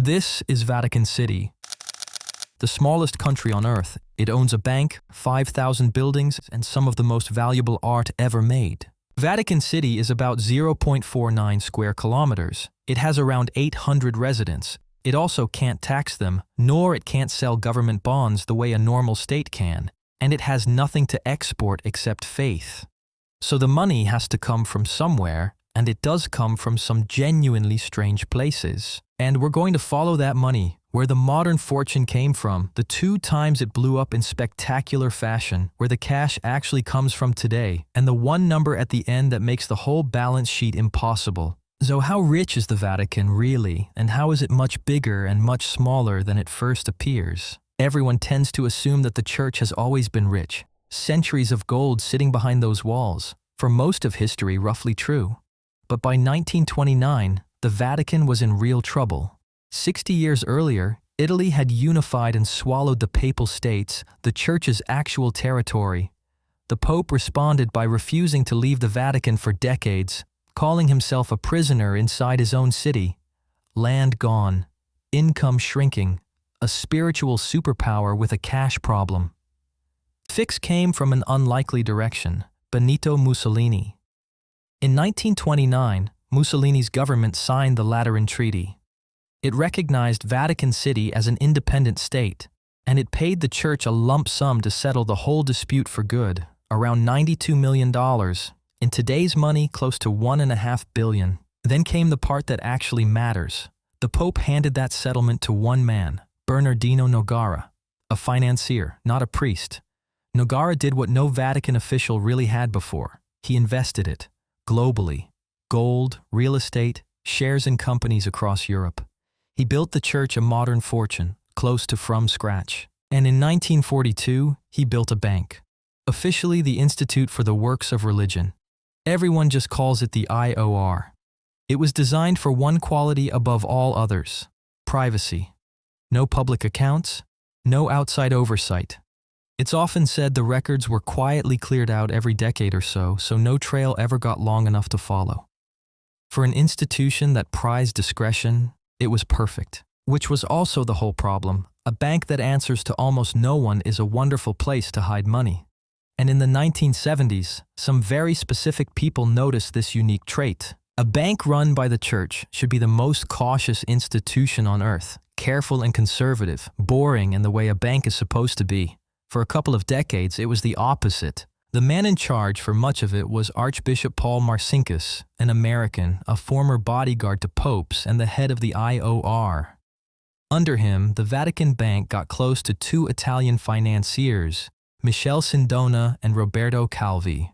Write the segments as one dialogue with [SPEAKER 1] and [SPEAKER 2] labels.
[SPEAKER 1] This is Vatican City, the smallest country on Earth. It owns a bank, 5,000 buildings, and some of the most valuable art ever made. Vatican City is about 0.49 square kilometers. It has around 800 residents. It also can't tax them, nor it can't sell government bonds the way a normal state can. And it has nothing to export except faith. So the money has to come from somewhere, and it does come from some genuinely strange places. And we're going to follow that money, where the modern fortune came from, the 2 times it blew up in spectacular fashion, where the cash actually comes from today, and the one number at the end that makes the whole balance sheet impossible. So how rich is the Vatican really, and how is it much bigger and much smaller than it first appears? Everyone tends to assume that the church has always been rich. Centuries of gold sitting behind those walls. For most of history, roughly true. But by 1929, the Vatican was in real trouble. 60 years earlier, Italy had unified and swallowed the Papal States, the Church's actual territory. The Pope responded by refusing to leave the Vatican for decades, calling himself a prisoner inside his own city. Land gone, income shrinking, a spiritual superpower with a cash problem. Fix came from an unlikely direction: Benito Mussolini. In 1929, Mussolini's government signed the Lateran Treaty. It recognized Vatican City as an independent state, and it paid the church a lump sum to settle the whole dispute for good, around $92 million. In today's money, close to $1.5 billion. Then came the part that actually matters. The Pope handed that settlement to one man, Bernardino Nogara, a financier, not a priest. Nogara did what no Vatican official really had before. He invested it, globally. Gold, real estate, shares in companies across Europe. He built the church a modern fortune, close to from scratch. And in 1942, he built a bank. Officially the Institute for the Works of Religion. Everyone just calls it the IOR. It was designed for one quality above all others: privacy. No public accounts, no outside oversight. It's often said the records were quietly cleared out every decade or so no trail ever got long enough to follow. For an institution that prized discretion, it was perfect. Which was also the whole problem. A bank that answers to almost no one is a wonderful place to hide money. And in the 1970s, some very specific people noticed this unique trait. A bank run by the church should be the most cautious institution on earth, careful and conservative, boring in the way a bank is supposed to be. For a couple of decades, it was the opposite. The man in charge for much of it was Archbishop Paul Marcinkus, an American, a former bodyguard to popes and the head of the IOR. Under him, the Vatican Bank got close to 2 Italian financiers, Michele Sindona and Roberto Calvi.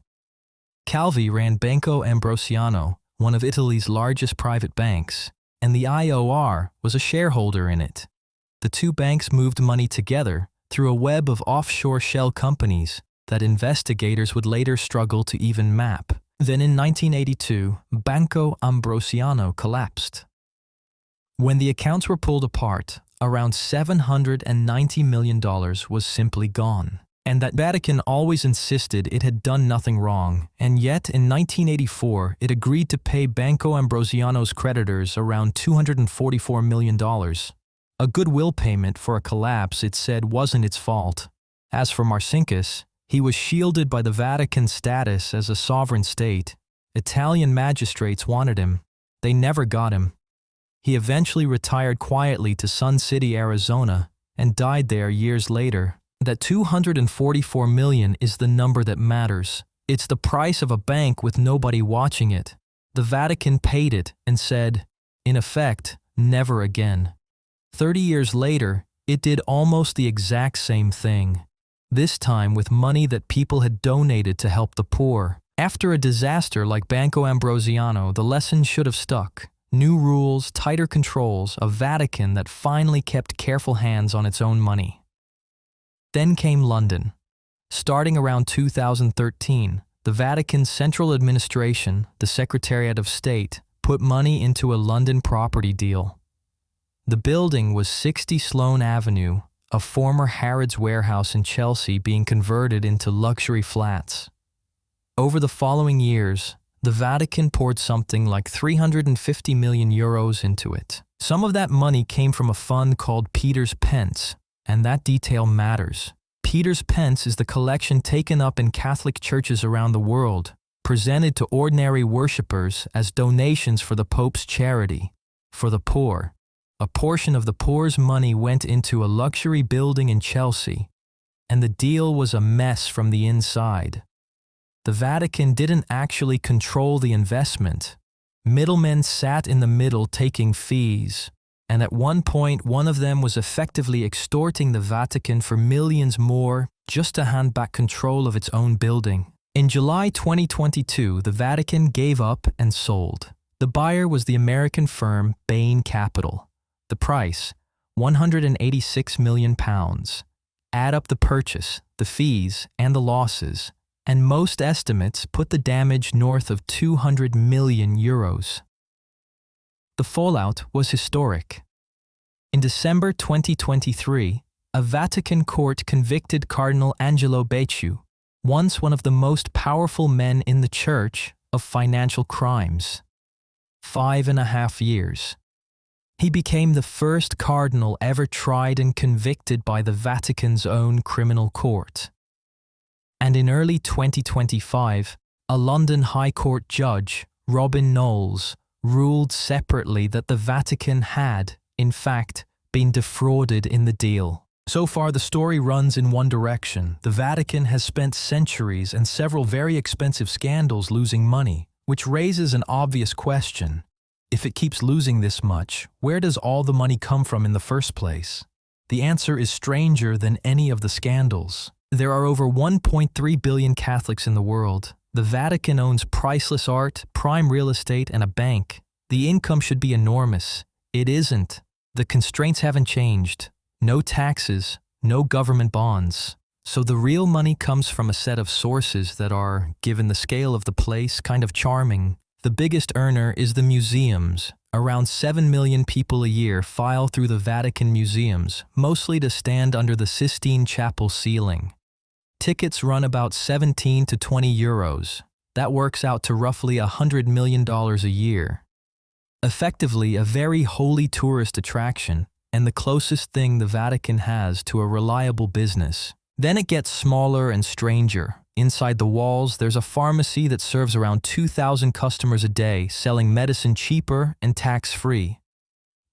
[SPEAKER 1] Calvi ran Banco Ambrosiano, one of Italy's largest private banks, and the IOR was a shareholder in it. The 2 banks moved money together through a web of offshore shell companies that investigators would later struggle to even map. Then in 1982, Banco Ambrosiano collapsed. When the accounts were pulled apart, around $790 million was simply gone. And that Vatican always insisted it had done nothing wrong, and yet in 1984 it agreed to pay Banco Ambrosiano's creditors around $244 million. A goodwill payment for a collapse it said wasn't its fault. As for Marcinkus, he was shielded by the Vatican's status as a sovereign state. Italian magistrates wanted him. They never got him. He eventually retired quietly to Sun City, Arizona, and died there years later. That $244 million is the number that matters. It's the price of a bank with nobody watching it. The Vatican paid it and said, in effect, never again. 30 years later, it did almost the exact same thing. This time with money that people had donated to help the poor. After a disaster like Banco Ambrosiano, the lesson should have stuck. New rules, tighter controls, a Vatican that finally kept careful hands on its own money. Then came London. Starting around 2013, the Vatican's central administration, the Secretariat of State, put money into a London property deal. The building was 60 Sloane Avenue, a former Harrods warehouse in Chelsea being converted into luxury flats. Over the following years, the Vatican poured something like €350 million into it. Some of that money came from a fund called Peter's Pence, and that detail matters. Peter's Pence is the collection taken up in Catholic churches around the world, presented to ordinary worshippers as donations for the Pope's charity, for the poor. A portion of the poor's money went into a luxury building in Chelsea, and the deal was a mess from the inside. The Vatican didn't actually control the investment. Middlemen sat in the middle taking fees, and at one point one of them was effectively extorting the Vatican for millions more just to hand back control of its own building. In July 2022, the Vatican gave up and sold. The buyer was the American firm Bain Capital. The price, £186 million. Add up the purchase, the fees, and the losses, and most estimates put the damage north of €200 million. The fallout was historic. In December 2023, a Vatican court convicted Cardinal Angelo Becciu, once one of the most powerful men in the Church, of financial crimes. 5.5 years. He became the first cardinal ever tried and convicted by the Vatican's own criminal court. And in early 2025, a London High Court judge, Robin Knowles, ruled separately that the Vatican had, in fact, been defrauded in the deal. So far, the story runs in one direction. The Vatican has spent centuries and several very expensive scandals losing money, which raises an obvious question. If it keeps losing this much, where does all the money come from in the first place? The answer is stranger than any of the scandals. There are over 1.3 billion Catholics in the world. The Vatican owns priceless art, prime real estate, and a bank. The income should be enormous. It isn't. The constraints haven't changed. No taxes, no government bonds. So the real money comes from a set of sources that are, given the scale of the place, kind of charming. The biggest earner is the museums. Around 7 million people a year file through the Vatican museums, mostly to stand under the Sistine Chapel ceiling. Tickets run about 17 to 20 euros. That works out to roughly $100 million a year. Effectively, a very holy tourist attraction, and the closest thing the Vatican has to a reliable business. Then it gets smaller and stranger. Inside the walls, there's a pharmacy that serves around 2,000 customers a day, selling medicine cheaper and tax-free.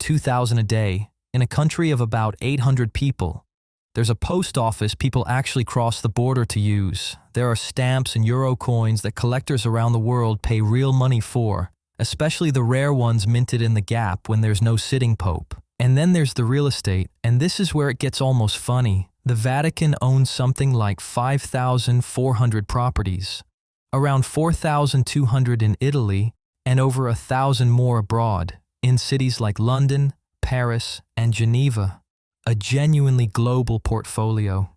[SPEAKER 1] 2,000 a day, in a country of about 800 people. There's a post office people actually cross the border to use. There are stamps and euro coins that collectors around the world pay real money for, especially the rare ones minted in the Gap when there's no sitting pope. And then there's the real estate, and this is where it gets almost funny. The Vatican owns something like 5,400 properties, around 4,200 in Italy, and over 1,000 more abroad, in cities like London, Paris, and Geneva. A genuinely global portfolio.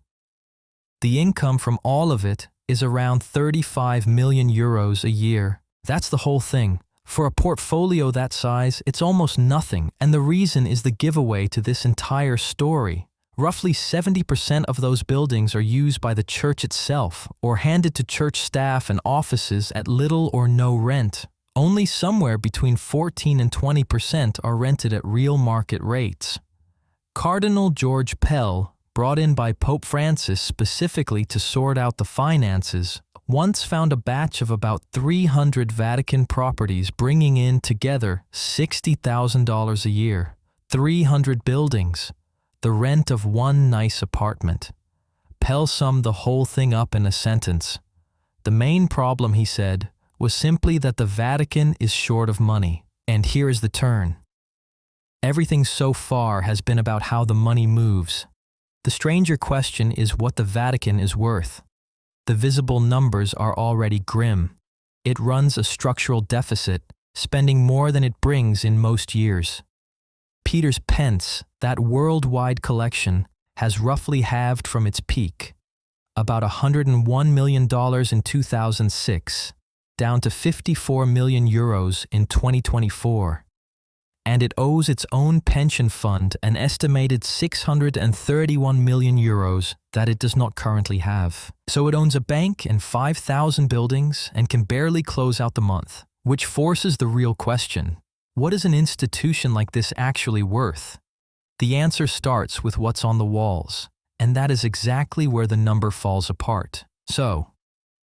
[SPEAKER 1] The income from all of it is around 35 million euros a year. That's the whole thing. For a portfolio that size, it's almost nothing, and the reason is the giveaway to this entire story. Roughly 70% of those buildings are used by the church itself, or handed to church staff and offices at little or no rent. Only somewhere between 14 and 20% are rented at real market rates. Cardinal George Pell, brought in by Pope Francis specifically to sort out the finances, once found a batch of about 300 Vatican properties bringing in together $60,000 a year. 300 buildings. The rent of one nice apartment. Pell summed the whole thing up in a sentence. The main problem, he said, was simply that the Vatican is short of money. And here is the turn. Everything so far has been about how the money moves. The stranger question is what the Vatican is worth. The visible numbers are already grim. It runs a structural deficit, spending more than it brings in most years. Peter's Pence, that worldwide collection, has roughly halved from its peak, about $101 million in 2006, down to 54 million euros in 2024. And it owes its own pension fund an estimated 631 million euros that it does not currently have. So it owns a bank and 5,000 buildings and can barely close out the month, which forces the real question. What is an institution like this actually worth? The answer starts with what's on the walls, and that is exactly where the number falls apart. So,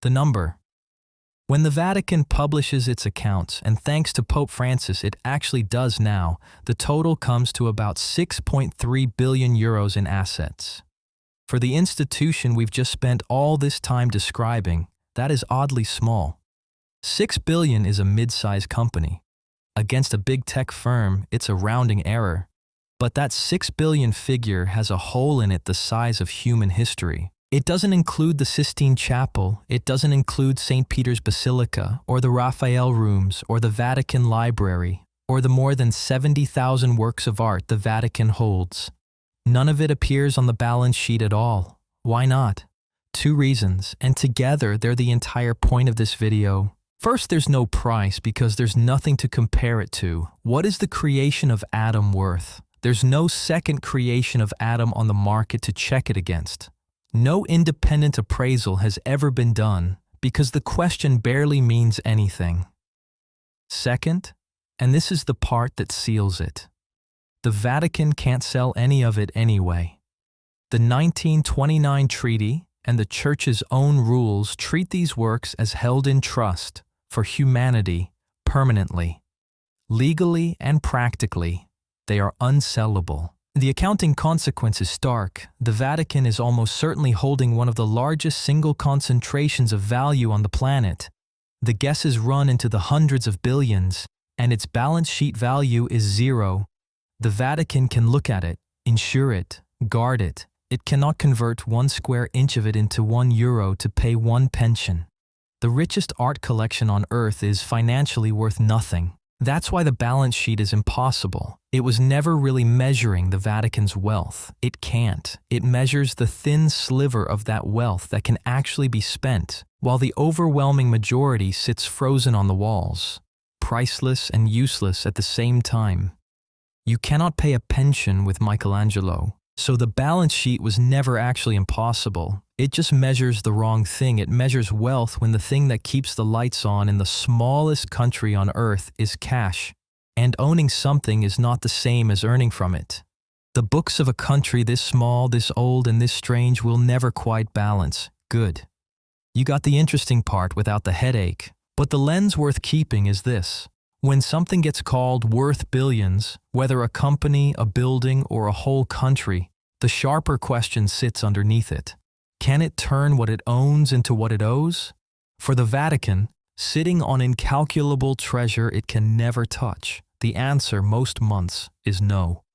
[SPEAKER 1] the number. When the Vatican publishes its accounts, and thanks to Pope Francis it actually does now, the total comes to about 6.3 billion euros in assets. For the institution we've just spent all this time describing, that is oddly small. 6 billion is a mid-sized company. Against a big tech firm, it's a rounding error. But that 6 billion figure has a hole in it the size of human history. It doesn't include the Sistine Chapel, it doesn't include St. Peter's Basilica, or the Raphael Rooms, or the Vatican Library, or the more than 70,000 works of art the Vatican holds. None of it appears on the balance sheet at all. Why not? 2 reasons, and together they're the entire point of this video. First, there's no price because there's nothing to compare it to. What is the creation of Adam worth? There's no second creation of Adam on the market to check it against. No independent appraisal has ever been done because the question barely means anything. Second, and this is the part that seals it, the Vatican can't sell any of it anyway. The 1929 treaty and the Church's own rules treat these works as held in trust for humanity permanently. Legally and practically, they are unsellable. The accounting consequence is stark. The Vatican is almost certainly holding one of the largest single concentrations of value on the planet. The guesses run into the hundreds of billions, and its balance sheet value is 0. The Vatican can look at it, insure it, guard it. It cannot convert 1 square inch of it into €1 to pay 1 pension. The richest art collection on earth is financially worth nothing. That's why the balance sheet is impossible. It was never really measuring the Vatican's wealth. It can't. It measures the thin sliver of that wealth that can actually be spent, while the overwhelming majority sits frozen on the walls, priceless and useless at the same time. You cannot pay a pension with Michelangelo. So the balance sheet was never actually impossible. It just measures the wrong thing. It measures wealth when the thing that keeps the lights on in the smallest country on earth is cash. And owning something is not the same as earning from it. The books of a country this small, this old, and this strange will never quite balance. Good. You got the interesting part without the headache. But the lens worth keeping is this. When something gets called worth billions, whether a company, a building, or a whole country, the sharper question sits underneath it. Can it turn what it owns into what it owes? For the Vatican, sitting on incalculable treasure it can never touch, the answer most months is no.